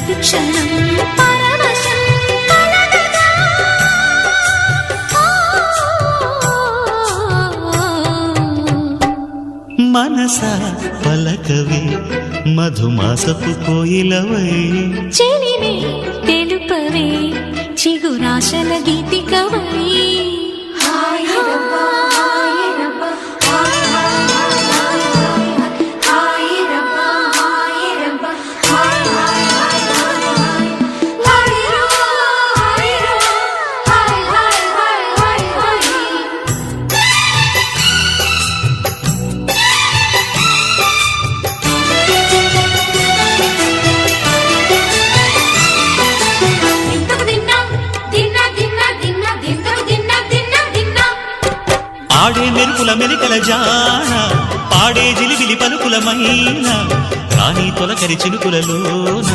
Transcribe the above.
ప్రతిక్షణం పరవశం కలగగా మనసా పలకవి మధుమాసపు కోయిలవై చెలిమే తెలుపవే చిగురాశల గీతికవై ఆడే మెరుపుల మెలికల జాన పాడే జిలిబిలి పలుకుల మైనా రాణి తొలకరి చినుకులలోన